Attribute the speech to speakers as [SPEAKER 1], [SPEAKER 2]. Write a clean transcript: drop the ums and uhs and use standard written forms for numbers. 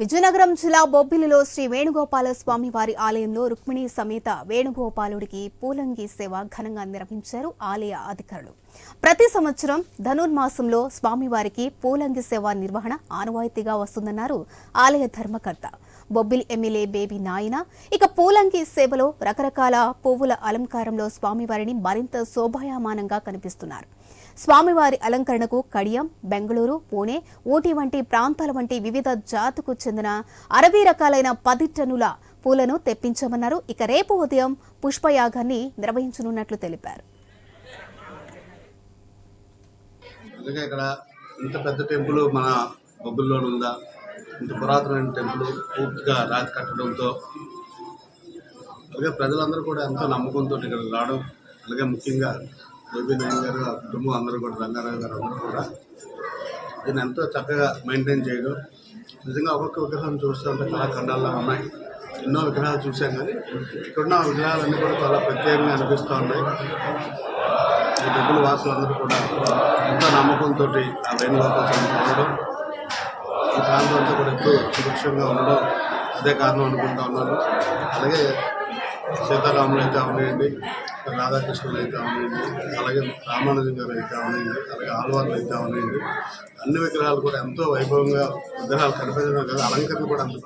[SPEAKER 1] విజయనగరం జిల్లా బొబ్బిలిలో శ్రీ వేణుగోపాల స్వామి వారి ఆలయంలో రుక్మిణి సమేత వేణుగోపాలుడికి పూలంగి సేవ ఘనంగా నిర్వహించారు ఆలయ అధికారులు. ప్రతి సంవత్సరం ధనుర్మాసంలో స్వామివారికి పూలంగి సేవ నిర్వహణ ఆనవాయితీగా వస్తుందన్నారు ఆలయ ధర్మకర్త బొబ్బిలి ఎమ్మెల్యే బేబీ నాయన. ఇక పూలంగి సేవలో రకరకాల పువ్వుల అలంకారంలో స్వామివారిని మరింత శోభాయమానంగా కనిపిస్తున్నారు. స్వామివారి అలంకరణకు కడియం, బెంగళూరు, పూణె, ఊటీ వంటి ప్రాంతాల వంటి వివిధ జాతుకు చెందిన 60 రకాలైన 10 టన్నుల పూలను తెప్పించామన్నారు. ఇక రేపు ఉదయం పుష్పయాగాన్ని నిర్వహించనున్నట్లు తెలిపారు.
[SPEAKER 2] ఇక్కడ ఇంత పెద్ద టెంపుల్ మన బొబ్బిలిలో ఉందా? ఇంత పురాతనమైన టెంపుల్ పూర్తిగా రాతి కట్టడంతో అలాగే ప్రజలందరూ కూడా ఎంతో నమ్మకంతో ఇక్కడ రావడం, అలాగే ముఖ్యంగా బేబీ నాయన్ గారు ఆ కుటుంబం అందరూ కూడా రంగారావు గారు అందరూ కూడా దీన్ని ఎంతో చక్కగా మెయింటైన్ చేయడం. నిజంగా ఒక్కొక్క విగ్రహం చూస్తుంటే కళాఖండాల్లో ఉన్నాయి. ఎన్నో విగ్రహాలు చూసాం, కానీ ఇక్కడున్న విగ్రహాలన్నీ కూడా చాలా ప్రత్యేకంగా అనిపిస్తూ ఉన్నాయి. ఈ టెంపుల్ వాసులందరూ కూడా ఎంతో నమ్మకంతో ఆ వేణుగోపాల స్వామిని ఉండడం, ఈ ప్రాంతంతో కూడా ఎంతో సురక్షంగా ఉండడం అదే కారణం అనుకుంటా ఉన్నాను. అలాగే సీతారాములు అయితే అవనివ్వండి, రాధాకృష్ణులు అయితే అవనివ్వండి, అలాగే రామానుజం గారు అయితే అవనివ్వండి, అలాగే ఆళ్వార్లు అయితే అవనివ్వండి, అన్ని విగ్రహాలు కూడా ఎంతో వైభవంగా విగ్రహాలు కనిపించడం కదా, అలంకరణ కూడా అంత